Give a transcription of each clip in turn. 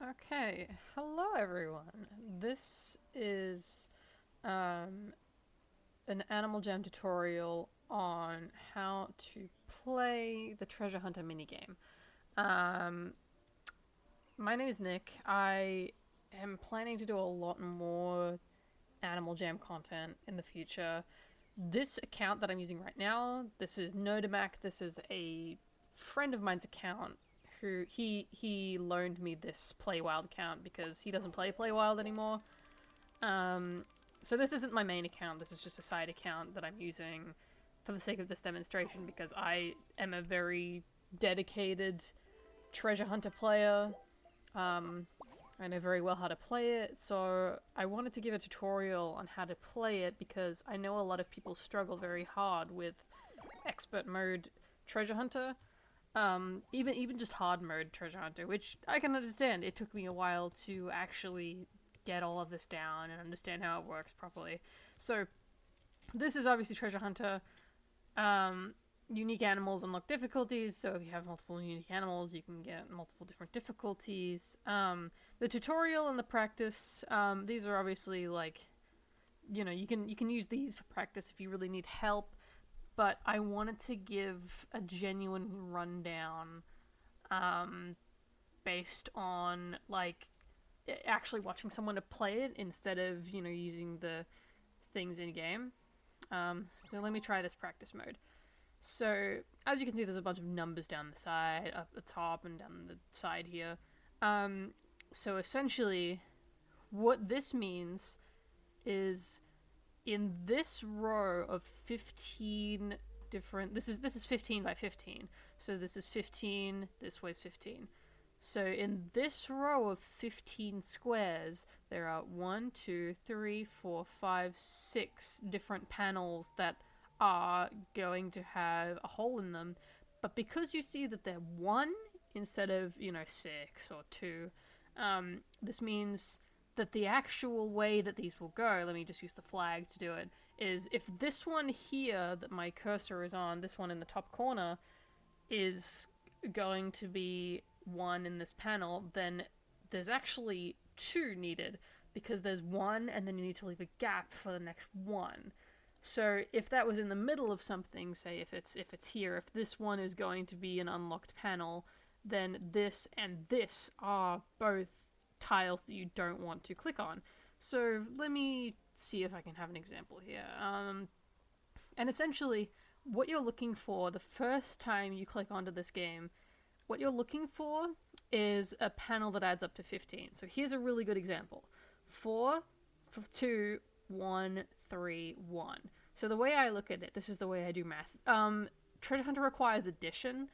Okay, hello everyone. This is um, an Animal Jam tutorial on how to play the Treasure Hunter minigame. Um, my name is Nick. I am planning to do a lot more Animal Jam content in the future. This account that I'm using right now, this is Nodamac. This is a friend of mine's account who he loaned me this Play Wild account because he doesn't play Wild anymore. Um, so this isn't my main account. This is just a side account that I'm using for the sake of this demonstration because I am a very dedicated treasure hunter player. Um, I know very well how to play it, so I wanted to give a tutorial on how to play it because I know a lot of people struggle very hard with expert mode treasure hunter. Even just hard mode treasure hunter, which I can understand. It took me a while to actually get all of this down and understand how it works properly. So this is obviously treasure hunter. Um, Unique animals unlock difficulties. So if you have multiple unique animals, you can get multiple different difficulties. The tutorial and the practice. These are obviously like, you can use these for practice if you really need help. But I wanted to give a genuine rundown um, based on like actually watching someone to play it instead of using the things in game. So let me try this practice mode. So as you can see, there's a bunch of numbers down the side, up the top, and down the side here. Um, so essentially, what this means is in this row of 15 different. This is 15 by 15. So this is 15. This weighs 15. So in this row of 15 squares, there are 1, 2, 3, 4, 5, 6 different panels that are going to have a hole in them. But because you see that they're 1 instead of, 6 or 2, this means that the actual way that these will go, let me just use the flag to do it, is if this one here that my cursor is on, this one in the top corner, is going to be 1 in this panel, then there's actually 2 needed because there's 1 and then you need to leave a gap for the next 1. So if that was in the middle of something, say if it's here, if this one is going to be an unlocked panel, then this and this are both tiles that you don't want to click on. So let me see if I can have an example here. And essentially, what you're looking for the first time you click onto this game, what you're looking for is a panel that adds up to 15. So here's a really good example: 4, 2, 1, 3, 1. So the way I look at it, this is the way I do math. Treasure Hunter requires addition,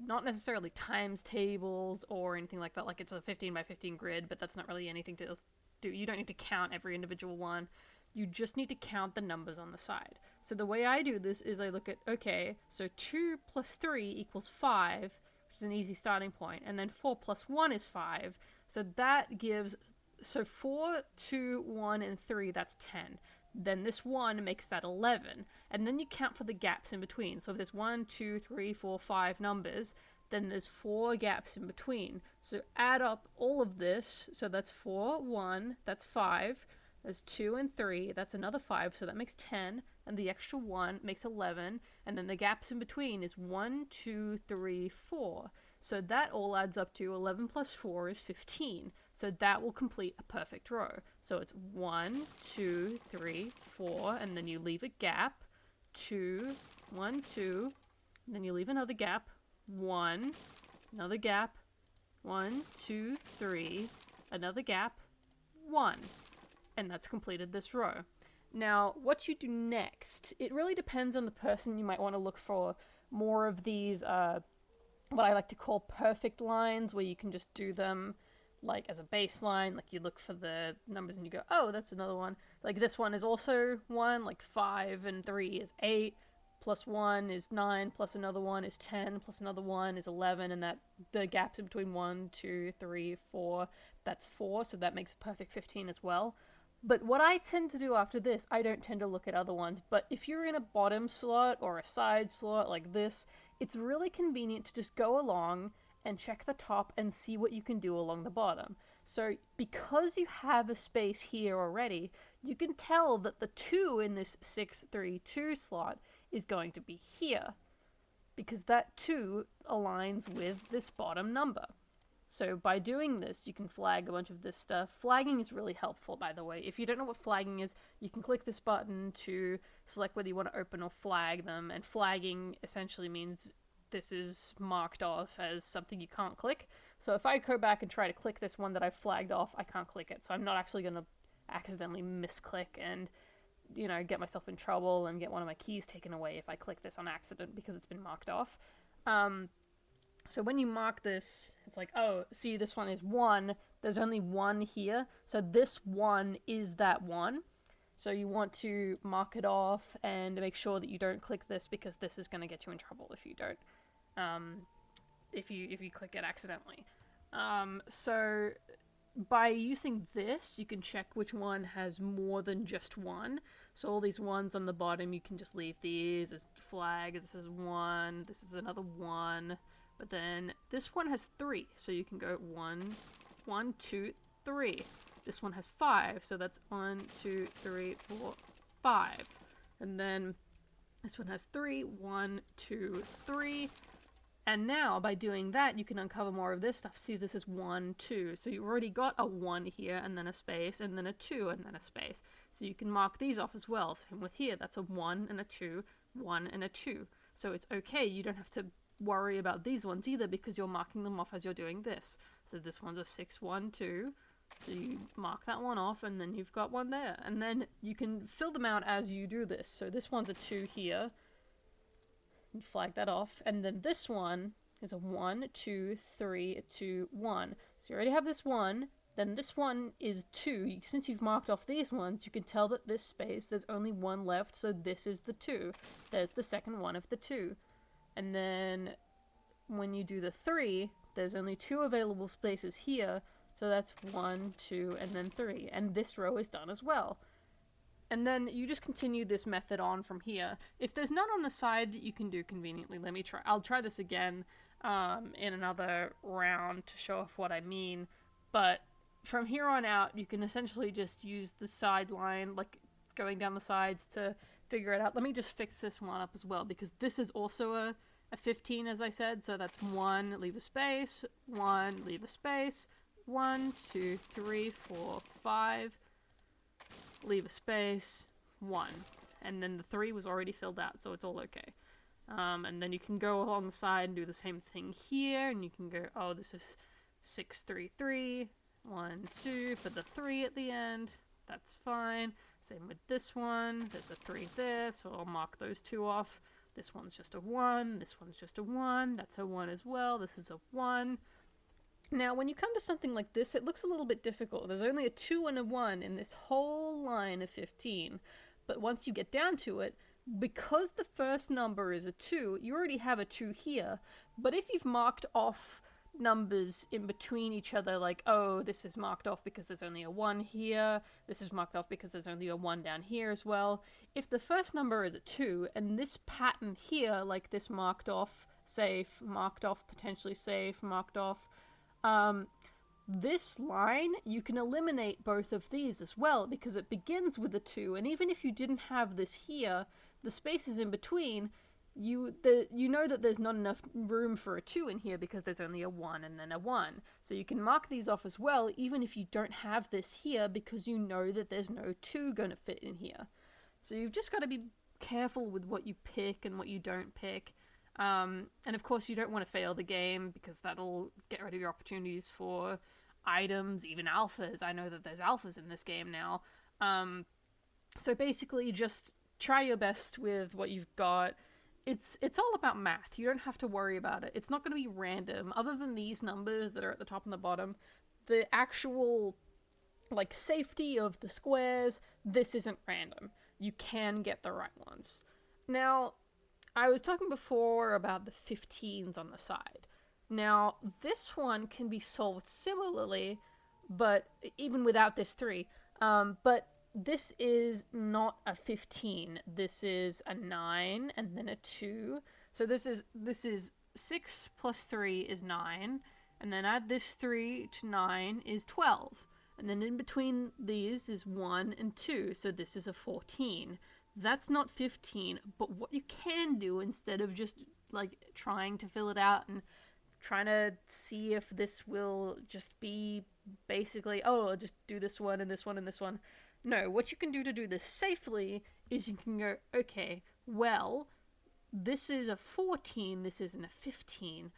not necessarily times tables or anything like that. Like it's a 15 by 15 grid, but that's not really anything to do. You don't need to count every individual one. You just need to count the numbers on the side. So the way I do this is I look at, okay, so 2 plus 3 equals 5, which is an easy starting point, and then 4 plus 1 is 5. So that gives, so 4, 2, 1, and 3, that's 10. Then this 1 makes that 11. And then you count for the gaps in between. So if there's 1, 2, 3, 4, 5 numbers, then there's 4 gaps in between. So add up all of this. So that's 4, 1, that's 5. There's 2 and 3, that's another 5, so that makes 10. And the extra 1 makes 11. And then the gaps in between is 1, 2, 3, 4. So that all adds up to 11 plus 4 is 15. So that will complete a perfect row. So it's 1, 2, 3, 4, and then you leave a gap. 2, 1, 2, and then you leave another gap. 1, another gap. 1, 2, 3, another gap. 1. And that's completed this row. Now, what you do next, it really depends on the person. You might want to look for more of these, what I like to call perfect lines, where you can just do them like as a baseline. Like you look for the numbers and you go, oh, that's another one. Like this one is also 1, like 5 and 3 is 8, plus 1 is 9, plus another one is 10, plus another one is 11, and that the gaps in between 1, 2, 3, 4, that's 4, so that makes a perfect 15 as well. But what I tend to do after this, I don't tend to look at other ones, but if you're in a bottom slot or a side slot like this, it's really convenient to just go along and check the top and see what you can do along the bottom. So because you have a space here already, you can tell that the 2 in this 632 slot is going to be here, because that 2 aligns with this bottom number. So by doing this, you can flag a bunch of this stuff. Flagging is really helpful, by the way. If you don't know what flagging is, you can click this button to select whether you want to open or flag them, and flagging essentially means this is marked off as something you can't click. So if I go back and try to click this one that I've flagged off, I can't click it. So I'm not actually going to accidentally misclick and, you know, get myself in trouble and get one of my keys taken away if I click this on accident because it's been marked off. So when you mark this, it's like, oh, see, this one is 1. There's only 1 here. So this 1 is that 1. So you want to mark it off and make sure that you don't click this, because this is going to get you in trouble if you don't. If you click it accidentally. So by using this, you can check which one has more than just 1. So all these ones on the bottom, you can just leave these as flag. This is 1. This is another 1. But then this one has 3, so you can go 1, 1, 2, 3. This one has 5, so that's 1, 2, 3, 4, 5. And then this one has 3, 1, 2, 3. And now, by doing that, you can uncover more of this stuff. See, this is 1, 2. So you've already got a 1 here, and then a space, and then a 2, and then a space. So you can mark these off as well. Same with here. That's a 1 and a 2, 1 and a 2. So it's okay. You don't have to worry about these ones either, because you're marking them off as you're doing this. So this one's a 6, 1, 2. So you mark that one off, and then you've got one there. And then you can fill them out as you do this. So this one's a 2 here. You flag that off. And then this one is a 1, 2, 3, 2, 1. So you already have this 1. Then this one is 2. Since you've marked off these ones, you can tell that this space, there's only 1 left. So this is the 2. There's the second one of the 2. And then when you do the 3, there's only 2 available spaces here. So that's 1, 2, and then 3. And this row is done as well. And then you just continue this method on from here. If there's none on the side that you can do conveniently, let me try. I'll try this again in another round to show off what I mean. But from here on out, you can essentially just use the side line, like going down the sides, to figure it out. Let me just fix this one up as well, because this is also a 15, as I said. So that's 1, leave a space, 1, leave a space, 1, 2, 3, 4, 5, leave a space, 1. And then the 3 was already filled out, so it's all okay. And then you can go along the side and do the same thing here, and you can go, oh, this is 6, 3, 3, 1, 2, for the 3 at the end. That's fine. Same with this one. There's a 3 there, so I'll mark those 2 off. This one's just a 1. This one's just a 1. That's a 1 as well. This is a 1. Now, when you come to something like this, it looks a little bit difficult. There's only a 2 and a 1 in this whole line of 15. But once you get down to it, because the first number is a 2, you already have a 2 here. But if you've marked off numbers in between each other, like, oh, this is marked off because there's only a 1 here, this is marked off because there's only a 1 down here as well. If the first number is a 2, and this pattern here, like this marked off, safe, marked off, potentially safe, marked off, this line, you can eliminate both of these as well, because it begins with a 2, and even if you didn't have this here, the spaces in between, you know that there's not enough room for a 2 in here because there's only a 1 and then a 1. So you can mark these off as well, even if you don't have this here, because you know that there's no 2 going to fit in here. So you've just got to be careful with what you pick and what you don't pick. And of course you don't want to fail the game, because that'll get rid of your opportunities for items, even alphas. I know that there's alphas in this game now. So basically just try your best with what you've got. It's all about math. You don't have to worry about it. It's not going to be random. Other than these numbers that are at the top and the bottom, the actual, like, safety of the squares, this isn't random. You can get the right ones. Now, I was talking before about the 15s on the side. Now, this one can be solved similarly, but even without this 3. But this is not a 15. This is a 9 and then a 2. So this is 6 plus 3 is 9, and then add this 3 to 9 is 12. And then in between these is 1 and 2, so this is a 14. That's not 15, but what you can do instead of just like trying to fill it out and trying to see if this will just be basically, oh, I'll just do this one and this one and this one. No, what you can do to do this safely is you can go, okay, well, this is a 14, this isn't a 15,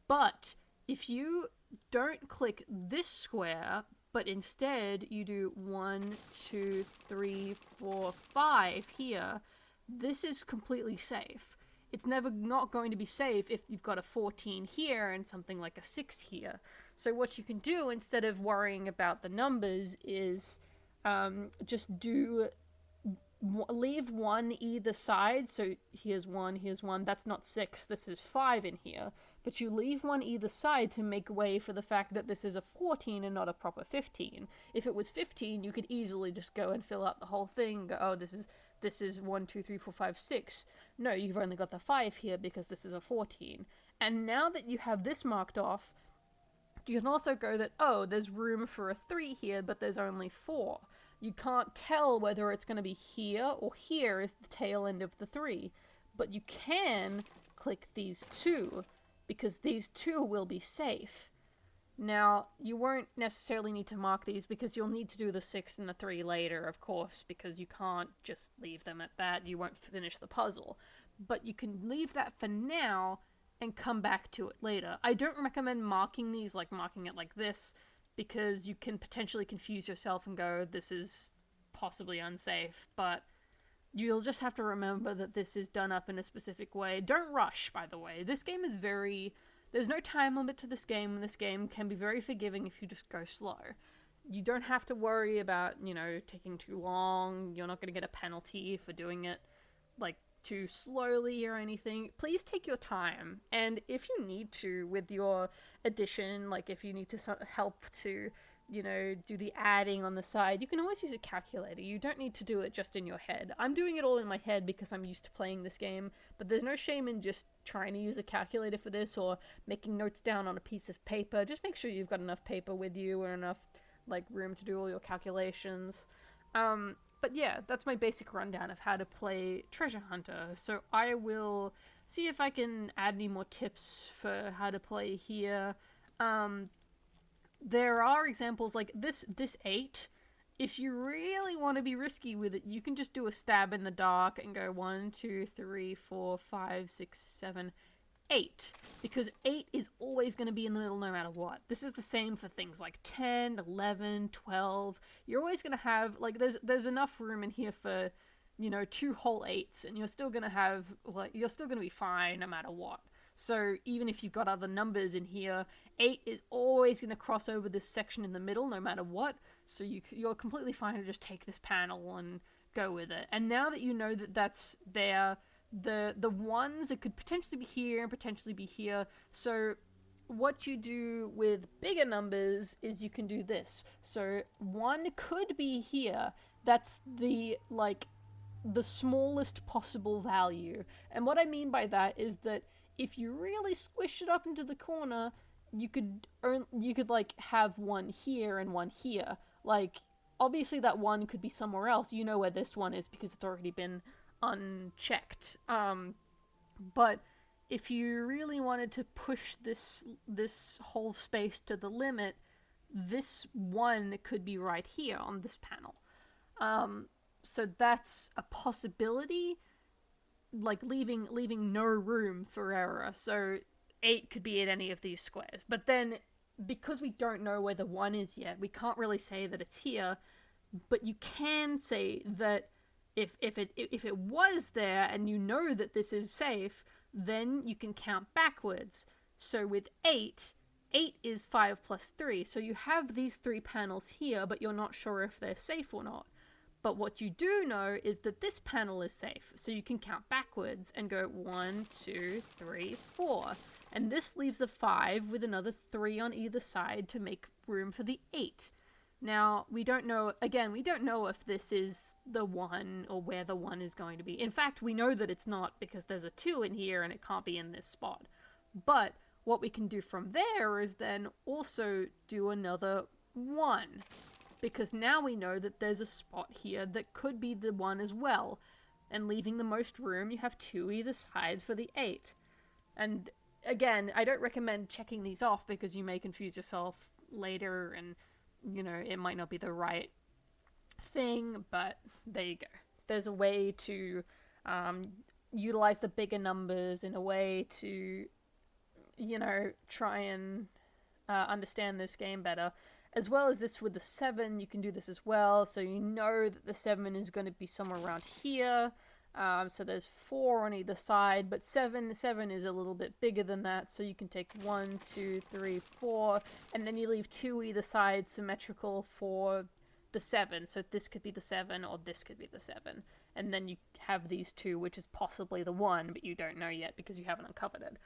but if you don't click this square, but instead you do 1, 2, 3, 4, 5 here, this is completely safe. It's never not going to be safe if you've got a 14 here and something like a 6 here. So what you can do instead of worrying about the numbers is just leave 1 either side. So here's 1, that's not 6, this is 5 in here. But you leave 1 either side to make way for the fact that this is a 14 and not a proper 15. If it was 15, you could easily just go and fill out the whole thing, go, oh, this is 1, 2, 3, 4, 5, 6. No, you've only got the 5 here because this is a 14. And now that you have this marked off, you can also go that, oh, there's room for a 3 here, but there's only 4. You can't tell whether it's going to be here or here is the tail end of the 3. But you can click these 2, because these 2 will be safe. Now, you won't necessarily need to mark these because you'll need to do the 6 and the 3 later, of course, because you can't just leave them at that. You won't finish the puzzle. But you can leave that for now and come back to it later. I don't recommend marking these, like marking it like this, because you can potentially confuse yourself and go, this is possibly unsafe, but you'll just have to remember that this is done up in a specific way. Don't rush, by the way. This game is very... There's no time limit to this game, and this game can be very forgiving if you just go slow. You don't have to worry about, taking too long. You're not going to get a penalty for doing it, like, too slowly or anything. Please take your time. And if you need to, with your addition, like, if you need to help to, do the adding on the side, you can always use a calculator. You don't need to do it just in your head. I'm doing it all in my head because I'm used to playing this game, but there's no shame in just trying to use a calculator for this or making notes down on a piece of paper. Just make sure you've got enough paper with you or enough, like, room to do all your calculations. But yeah, that's my basic rundown of how to play Treasure Hunter. So I will see if I can add any more tips for how to play here. There are examples like this 8. If you really want to be risky with it, you can just do a stab in the dark and go 1, 2, 3, 4, 5, 6, 7, 8. Because 8 is always going to be in the middle no matter what. This is the same for things like 10, 11, 12. You're always going to have, like, there's enough room in here for, 2 whole 8s, and you're still going to have, like, you're still going to be fine no matter what. So even if you've got other numbers in here, 8 is always going to cross over this section in the middle no matter what. So you're completely fine to just take this panel and go with it. And now that you know that that's there, the ones, it could potentially be here and potentially be here. So what you do with bigger numbers is you can do this. So 1 could be here. That's the smallest possible value. And what I mean by that is that if you really squish it up into the corner, you could have 1 here and 1 here. Like, obviously that 1 could be somewhere else. You know where this 1 is because it's already been unchecked. But if you really wanted to push this whole space to the limit, this 1 could be right here on this panel. So that's a possibility. Like, leaving no room for error. So 8 could be in any of these squares. But then, because we don't know where the 1 is yet, we can't really say that it's here. But you can say that if it was there and you know that this is safe, then you can count backwards. So with 8 is 5 plus 3. So you have these 3 panels here, but you're not sure if they're safe or not. But what you do know is that this panel is safe, so you can count backwards and go 1, 2, 3, 4. And this leaves a 5 with another 3 on either side to make room for the 8. Now, we don't know if this is the 1 or where the 1 is going to be. In fact, we know that it's not because there's a 2 in here and it can't be in this spot. But what we can do from there is then also do another 1. Because now we know that there's a spot here that could be the 1 as well. And leaving the most room, you have 2 either side for the 8. And again, I don't recommend checking these off because you may confuse yourself later and, you know, it might not be the right thing, but there you go. There's a way to utilize the bigger numbers in a way to, you know, try and understand this game better. As well as this with the 7, you can do this as well. So you know that the 7 is going to be somewhere around here. So there's 4 on either side, but 7 is a little bit bigger than that. So you can take 1, 2, 3, 4, and then you leave 2 either side symmetrical for the 7. So this could be the 7 or this could be the 7. And then you have these 2, which is possibly the 1, but you don't know yet because you haven't uncovered it.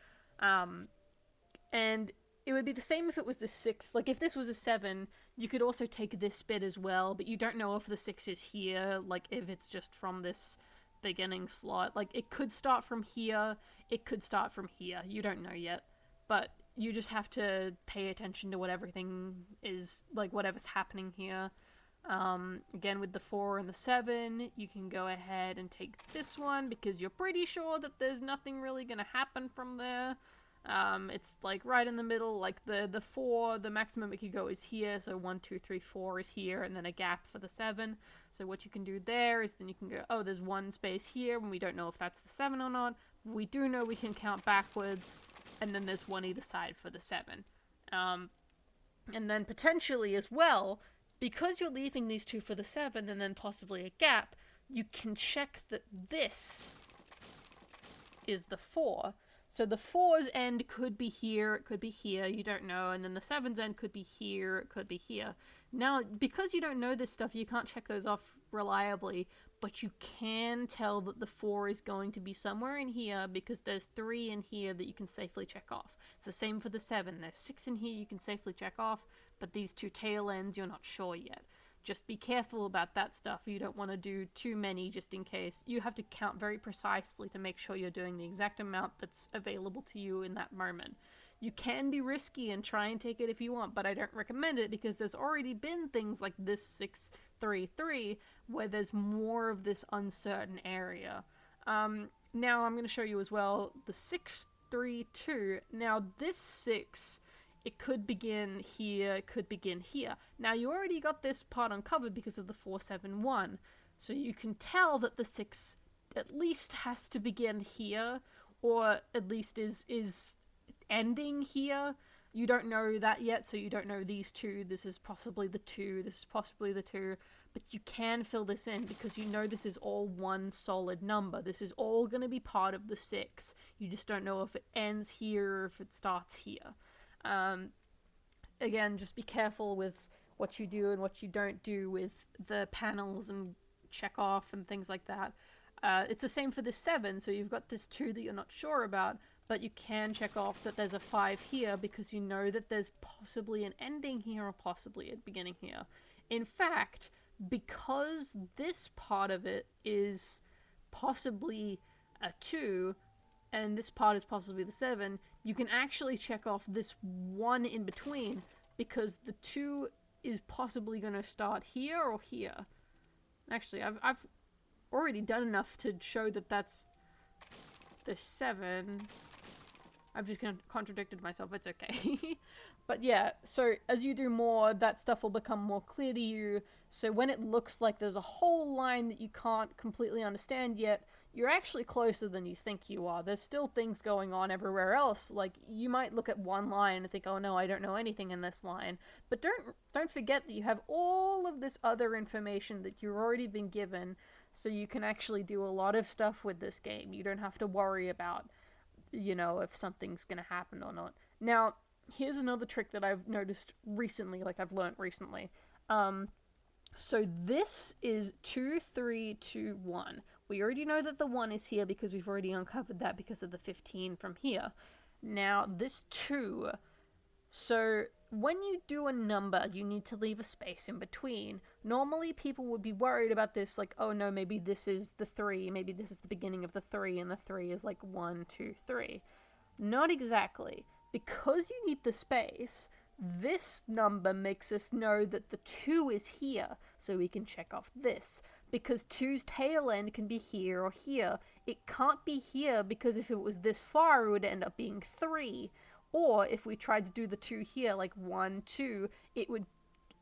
And it would be the same if it was the 6. Like, if this was a 7, you could also take this bit as well, but you don't know if the 6 is here, like, if it's just from this beginning slot. Like, it could start from here, it could start from here. You don't know yet. But you just have to pay attention to what everything is, like, whatever's happening here. Again, with the 4 and the 7, you can go ahead and take this one, because you're pretty sure that there's nothing really gonna happen from there. It's like right in the middle, like the 4, the maximum it could go is here, so 1, 2, 3, 4 is here, and then a gap for the 7. So what you can do there is then you can go, oh, there's one space here, when we don't know if that's the 7 or not. We do know we can count backwards, and then there's 1 either side for the 7. And then potentially as well, because you're leaving these 2 for the 7, and then possibly a gap, you can check that this is the 4. So the 4's end could be here, it could be here, you don't know, and then the 7's end could be here, it could be here. Now, because you don't know this stuff, you can't check those off reliably, but you can tell that the 4 is going to be somewhere in here because there's 3 in here that you can safely check off. It's the same for the 7. There's 6 in here you can safely check off, but these 2 tail ends, you're not sure yet. Just be careful about that stuff. You don't want to do too many just in case. You have to count very precisely to make sure you're doing the exact amount that's available to you in that moment. You can be risky and try and take it if you want, but I don't recommend it because there's already been things like this 6-3-3 where there's more of this uncertain area. Now I'm going to show you as well the 6-3-2. Now this 6... it could begin here, it could begin here. Now, you already got this part uncovered because of the 4-7-1, so you can tell that the 6 at least has to begin here, or at least is ending here. You don't know that yet, so you don't know these 2. This is possibly the 2, this is possibly the 2, but you can fill this in because you know this is all one solid number. This is all going to be part of the 6. You just don't know if it ends here or if it starts here. Again, just be careful with what you do and what you don't do with the panels and check off and things like that. It's the same for the 7, so you've got this 2 that you're not sure about, but you can check off that there's a 5 here because you know that there's possibly an ending here or possibly a beginning here. In fact, because this part of it is possibly a 2, and this part is possibly the 7, you can actually check off this 1 in between, because the 2 is possibly going to start here or here. Actually, I've already done enough to show that that's the 7. I've just contradicted myself, it's okay. But yeah, so as you do more, that stuff will become more clear to you. So when it looks like there's a whole line that you can't completely understand yet, you're actually closer than you think you are. There's still things going on everywhere else. Like, you might look at one line and think, oh no, I don't know anything in this line. But don't forget that you have all of this other information that you've already been given, so you can actually do a lot of stuff with this game. You don't have to worry about, you know, if something's gonna happen or not. Now, here's another trick that I've noticed recently, like I've learned recently. So this is 2, 3, 2, 1. We already know that the 1 is here because we've already uncovered that because of the 15 from here. Now, this 2, so when you do a number, you need to leave a space in between. Normally, people would be worried about this, like, oh no, maybe this is the 3, maybe this is the beginning of the 3, and the 3 is like 1, 2, 3. Not exactly. Because you need the space, this number makes us know that the 2 is here, so we can check off this. Because 2's tail end can be here or here. It can't be here because if it was this far, it would end up being 3. Or if we tried to do the 2 here, like 1, 2, it would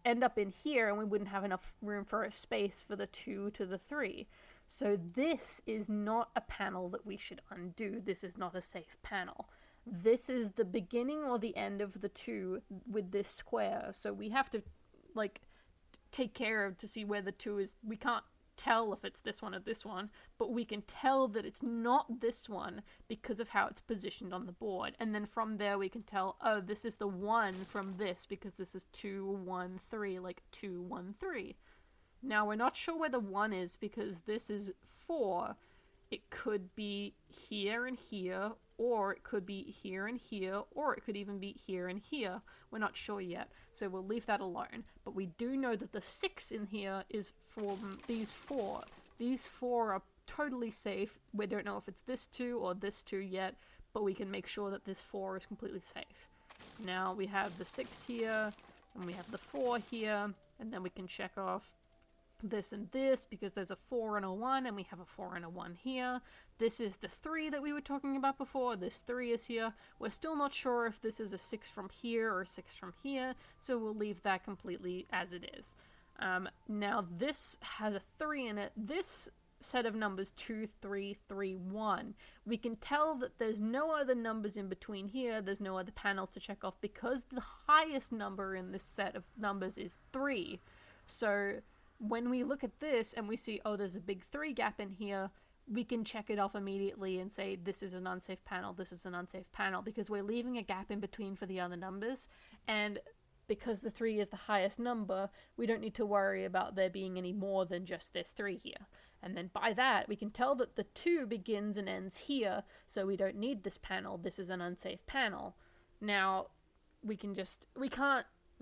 end up in here and we wouldn't have enough room for a space for the 2 to the 3. So this is not a panel that we should undo. This is not a safe panel. This is the beginning or the end of the 2 with this square. So we have to, like, take care of to see where the 2 is. We can't tell if it's this one or this one, but we can tell that it's not this one because of how it's positioned on the board. And then from there we can tell, oh, this is the 1 from this because this is 2, 1, 3, like 2, 1, 3. Now we're not sure where the 1 is because this is 4. It could be here and here, or it could be here and here, or it could even be here and here. We're not sure yet, so we'll leave that alone. But we do know that the 6 in here is from these 4. These 4 are totally safe. We don't know if it's this 2 or this 2 yet, but we can make sure that this 4 is completely safe. Now we have the 6 here, and we have the 4 here, and then we can check off this and this because there's a 4 and a 1 and we have a 4 and a 1 here. This is the 3 that we were talking about before. This 3 is here. We're still not sure if this is a 6 from here or a 6 from here, so we'll leave that completely as it is. Now this has a 3 in it. This set of numbers 2, 3, 3, 1. We can tell that there's no other numbers in between here. There's no other panels to check off because the highest number in this set of numbers is 3. So when we look at this and we see, oh, there's a big 3 gap in here, we can check it off immediately and say, this is an unsafe panel, this is an unsafe panel, because we're leaving a gap in between for the other numbers, and because the 3 is the highest number, we don't need to worry about there being any more than just this 3 here. And then by that, we can tell that the 2 begins and ends here, so we don't need this panel, this is an unsafe panel. Now, we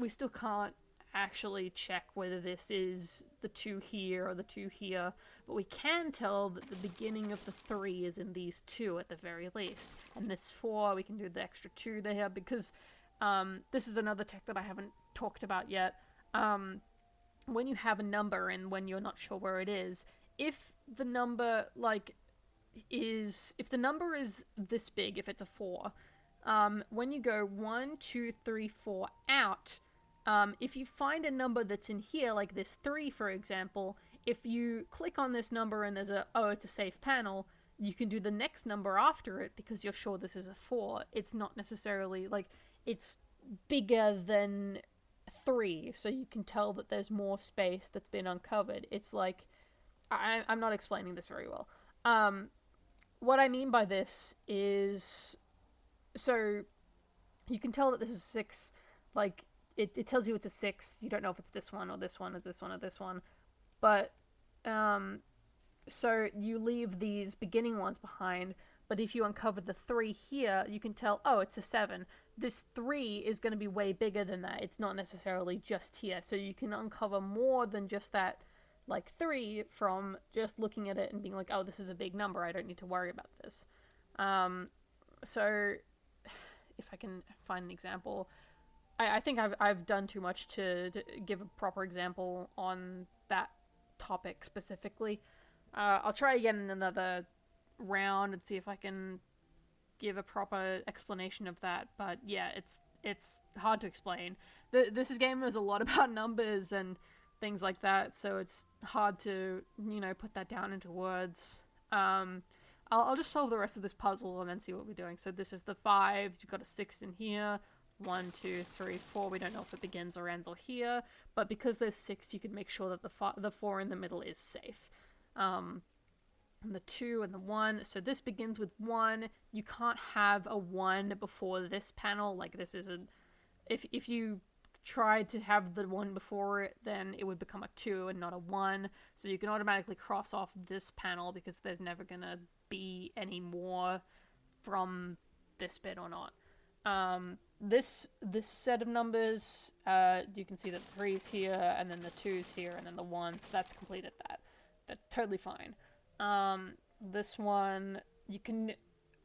still can't actually check whether this is the 2 here or the 2 here, but we can tell that the beginning of the 3 is in these 2 at the very least. And this 4, we can do the extra 2 there because this is another tech that I haven't talked about yet. When you have a number and when you're not sure where it is, if the number is this big, if it's a 4, when you go 1, 2, 3, 4 out, if you find a number that's in here, like this 3, for example, if you click on this number and there's it's a safe panel, you can do the next number after it because you're sure this is a 4. It's not necessarily, it's bigger than 3, so you can tell that there's more space that's been uncovered. It's like, I'm not explaining this very well. What I mean by this is, so you can tell that this is 6, it tells you it's a 6. You don't know if it's this one or this one or this one or this one. But, so you leave these beginning ones behind, but if you uncover the 3 here, you can tell, oh, it's a 7. This 3 is going to be way bigger than that. It's not necessarily just here. So you can uncover more than just that, 3 from just looking at it and being like, oh, this is a big number. I don't need to worry about this. So if I can find an example, I think I've done too much to give a proper example on that topic specifically. I'll try again in another round and see if I can give a proper explanation of that. But yeah, it's hard to explain. This game is a lot about numbers and things like that, so it's hard to, put that down into words. I'll just solve the rest of this puzzle and then see what we're doing. So this is the 5. You've got a 6 in here. 1, 2, 3, 4. We don't know if it begins or ends or here, but because there's 6, you can make sure that the 4 in the middle is safe. And the 2 and the 1. So this begins with 1. You can't have a 1 before this panel. This isn't. If you tried to have the 1 before it, then it would become a 2 and not a 1. So you can automatically cross off this panel because there's never gonna be any more from this bit or not. This set of numbers, you can see that the 3's here, and then the 2's here, and then the 1's. That's completed that. That's totally fine. This one, you can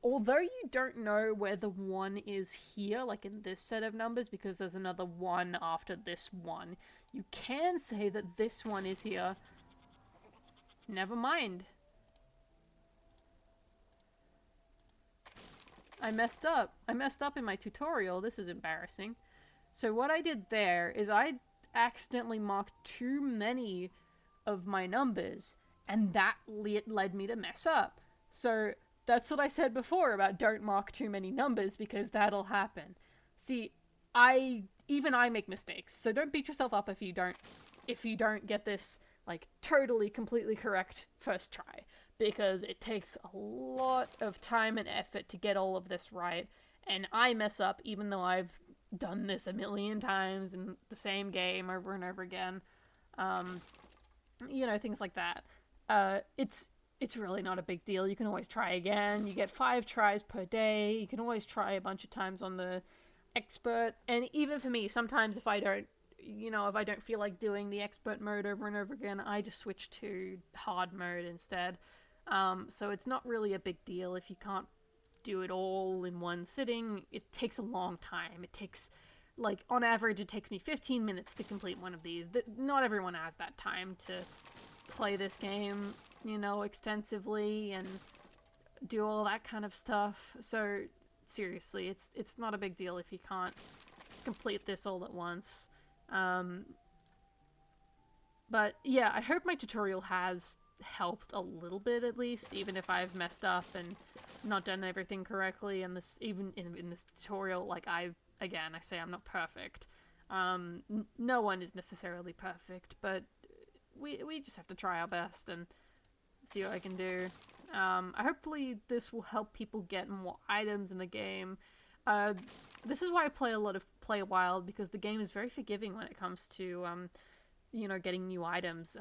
although you don't know where the 1 is here, like in this set of numbers, because there's another 1 after this 1, you can say that this one is here. Never mind. I messed up. I messed up in my tutorial. This is embarrassing. So what I did there is I accidentally marked too many of my numbers, and that led me to mess up. So that's what I said before about don't mark too many numbers, because that'll happen. See, even I make mistakes, so don't beat yourself up if you don't get this like totally completely correct first try, because it takes a lot of time and effort to get all of this right, and I mess up even though I've done this a million times in the same game over and over again. Um, things like that. It's really not a big deal. You can always try again. You get 5 tries per day. You can always try a bunch of times on the expert. And even for me, sometimes if I don't feel like doing the expert mode over and over again, I just switch to hard mode instead. So it's not really a big deal if you can't do it all in one sitting. It takes a long time. It takes, like, on average, it takes me 15 minutes to complete one of these. Not everyone has that time to play this game, extensively and do all that kind of stuff. So seriously, it's not a big deal if you can't complete this all at once. But yeah, I hope my tutorial has helped a little bit at least, even if I've messed up and not done everything correctly. And this, even in this tutorial, like I say I'm not perfect. No one is necessarily perfect, but we just have to try our best and see what I can do. Hopefully this will help people get more items in the game. This is why I play a lot of Play Wild, because the game is very forgiving when it comes to getting new items.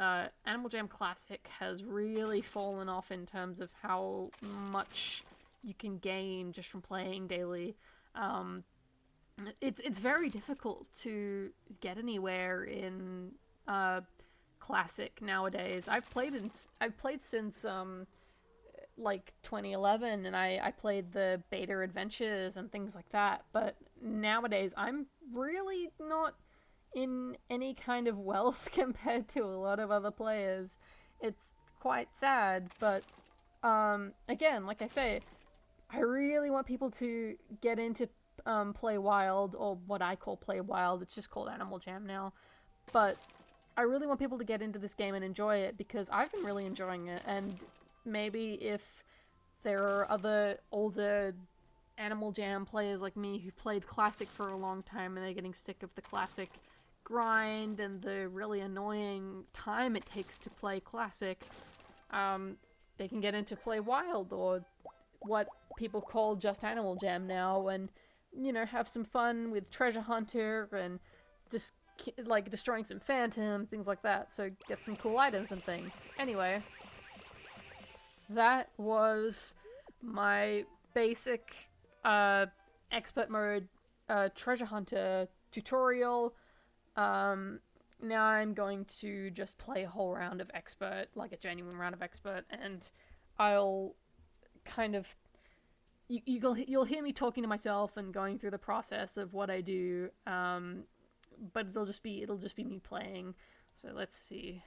Animal Jam Classic has really fallen off in terms of how much you can gain just from playing daily. It's very difficult to get anywhere in Classic nowadays. I've played since like 2011, and I played the beta adventures and things like that. But nowadays, I'm really not in any kind of wealth compared to a lot of other players. It's quite sad, but again, like I say, I really want people to get into Play Wild, or what I call Play Wild. It's just called Animal Jam now. But I really want people to get into this game and enjoy it, because I've been really enjoying it. And maybe if there are other older Animal Jam players like me who played Classic for a long time and they're getting sick of the Classic grind and the really annoying time it takes to play Classic, they can get into Play Wild, or what people call just Animal Jam now, and have some fun with Treasure Hunter and just like destroying some phantoms, things like that. So get some cool items and things. Anyway, that was my basic expert mode Treasure Hunter tutorial. Now I'm going to just play a whole round of expert, like a genuine round of expert, and I'll kind of you'll hear me talking to myself and going through the process of what I do, but it'll just be me playing. So let's see.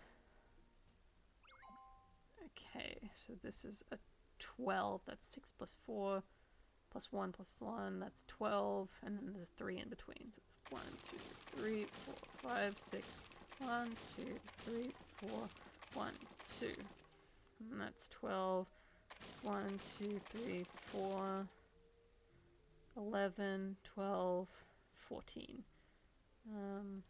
Okay, so this is a 12. That's 6 plus 4 plus 1 plus 1. That's 12, and then there's 3 in between. So it's 1, 2, 3, 4, 5, 6. 1, 2, 3, 4, 1, 2. And that's 12. 1, 2, 3, 4, 11, 12, 14. Can't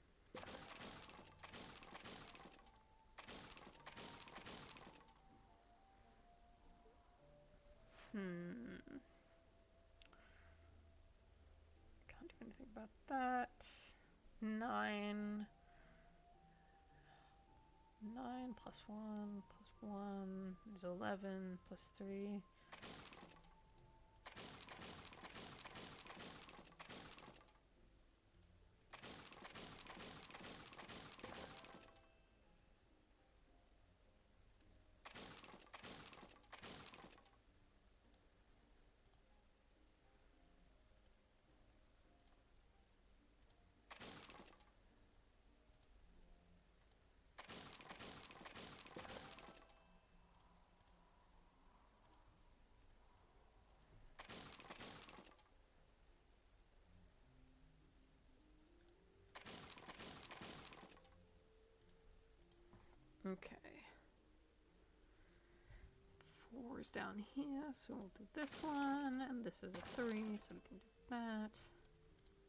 do anything about that. 9. 9 plus 1 plus 1 is 11 plus 3. Okay. 4 is down here, so we'll do this one, and this is a 3, so we can do that.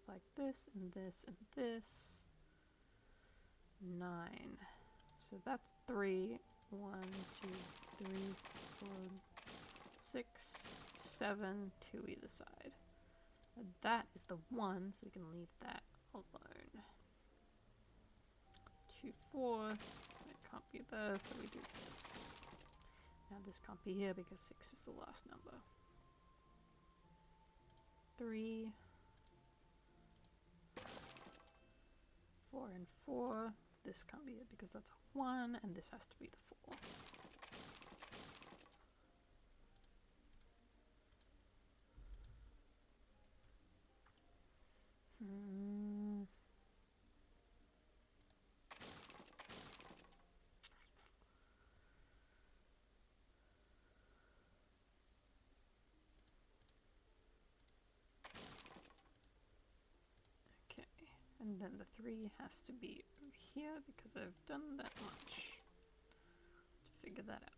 Like this, and this, and this. 9. So that's 3. 1, 2, 3, 4, 6, 7, 2 either side. And that is the 1, so we can leave that alone. 2, 4. It can't be there, so we do this. Now this can't be here because 6 is the last number. 3, 4 and 4. This can't be it because that's a 1, and this has to be the 4. Okay, and then the 3 has to be over here because I've done that much to figure that out.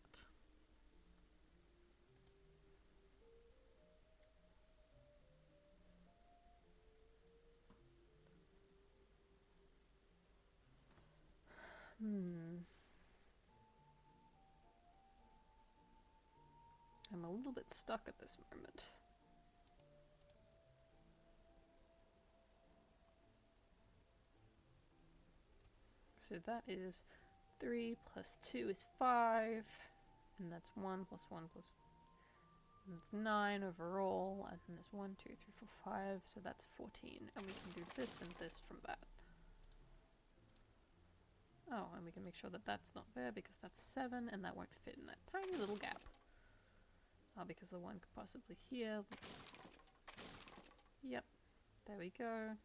I'm a little bit stuck at this moment. So that is 3 plus 2 is 5, and that's 1 plus 1 plus, and that's 9 overall, and then there's 1, 2, 3, 4, 5, so that's 14, and we can do this and this from that. Oh, and we can make sure that that's not there because that's 7, and that won't fit in that tiny little gap. Oh, because the 1 could possibly here. Yep, there we go.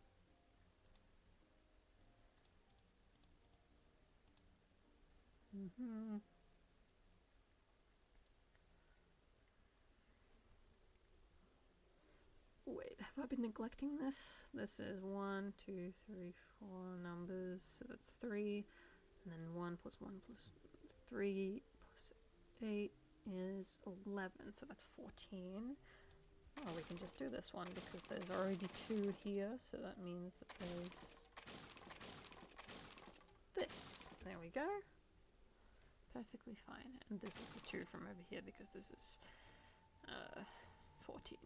Wait, have I been neglecting this? This is 1, 2, 3, 4 numbers, so that's 3, and then 1 plus 1 plus 3 plus 8 is 11, so that's 14. Oh, we can just do this one because there's already 2 here, so that means that there's this. There we go. Perfectly fine. And this is the 2 from over here because this is 14.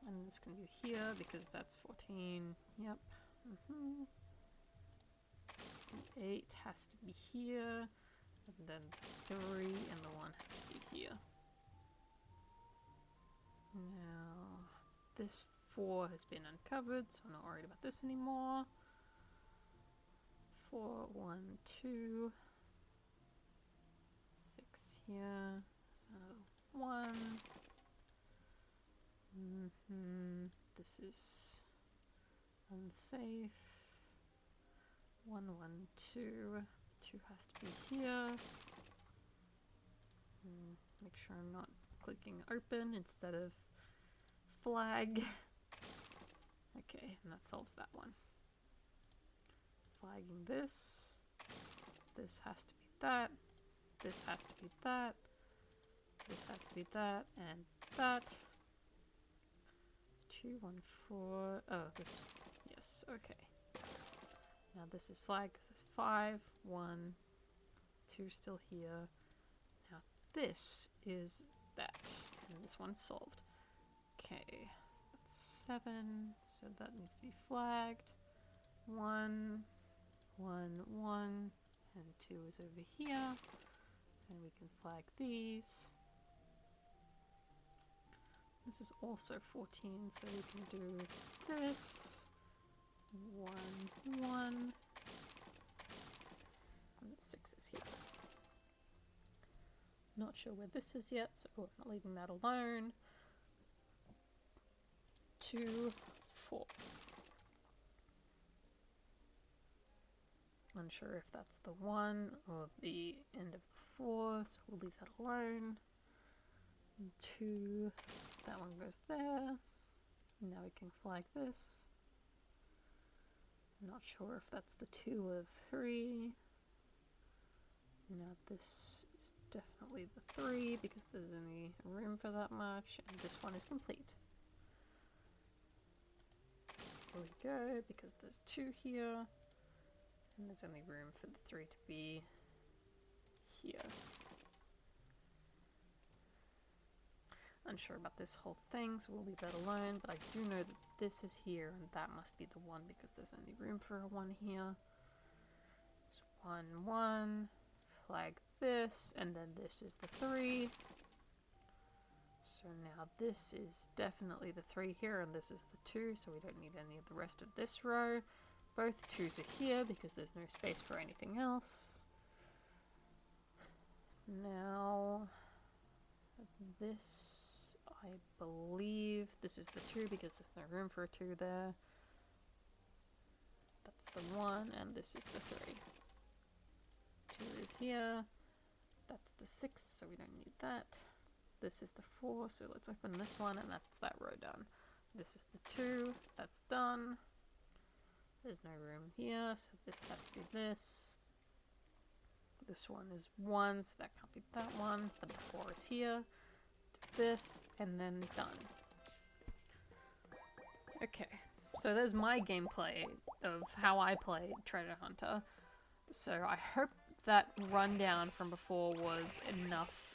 And this can go here because that's 14. Yep. The 8 has to be here. And then 3 and the 1 have to be here. Now, this 4 has been uncovered, so I'm not worried about this anymore. 4, 1, 2. 6 here. So 1. This is unsafe. 1, 1, 2. 2 has to be here. Make sure I'm not clicking open instead of flag. Okay, and that solves that one. Flagging this. This has to be that. This has to be that. This has to be that and that. 2, 1, 4. Oh, this. Yes, okay. Now this is flagged because there's 5, 1, 2 still here. Now this is that, and this one's solved. Okay, that's 7, so that needs to be flagged. 1, 1, 1, and 2 is over here. And we can flag these. This is also 14, so we can do this. 1, 1. And 6 is here. Not sure where this is yet, so we're not leaving that alone. 2, 4. Unsure if that's the 1 or the end of the 4, so we'll leave that alone. 2, that one goes there. Now we can flag this. Not sure if that's the 2 or 3. Now this is definitely the 3 because there's only room for that much, and this one is complete. There we go, because there's 2 here, and there's only room for the 3 to be here. Unsure about this whole thing, so we'll leave that alone, but I do know that this is here, and that must be the 1 because there's only room for a 1 here. So 1, 1, flag this, and then this is the 3. So now this is definitely the 3 here, and this is the 2, so we don't need any of the rest of this row. Both 2s are here because there's no space for anything else. Now, this, I believe, this is the 2 because there's no room for a 2 there. That's the 1, and this is the 3. 2 is here. That's the 6, so we don't need that. This is the 4, so let's open this one, and that's that row done. This is the 2, that's done. There's no room here, so this has to be this. This one is 1, so that can't be that one, but the 4 is here. Do this, and then done. Okay, so there's my gameplay of how I play Treasure Hunter. So I hope that rundown from before was enough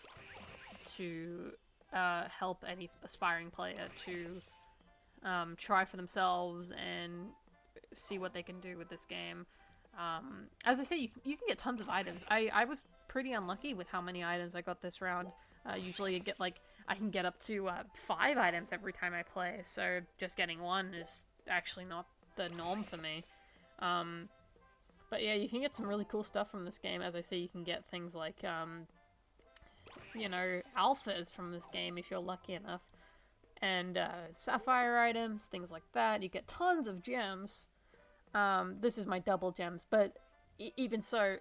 to help any aspiring player to try for themselves and see what they can do with this game. As I say, you can get tons of items. I was pretty unlucky with how many items I got this round. Usually I can get up to 5 items every time I play, so just getting 1 is actually not the norm for me. But yeah, you can get some really cool stuff from this game. As I say, you can get things like, you know, alphas from this game if you're lucky enough. And sapphire items, things like that. You get tons of gems. This is my double gems, but even so,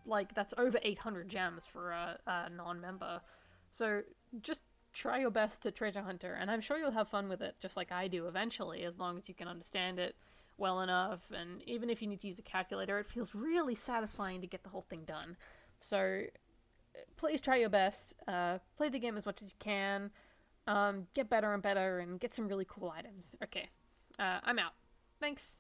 like, that's over 800 gems for a non-member. So just try your best to treasure hunter, and I'm sure you'll have fun with it, just like I do eventually, as long as you can understand it well enough. And even if you need to use a calculator, it feels really satisfying to get the whole thing done. So please try your best. Play the game as much as you can. Get better and better, and get some really cool items. Okay, I'm out. Thanks.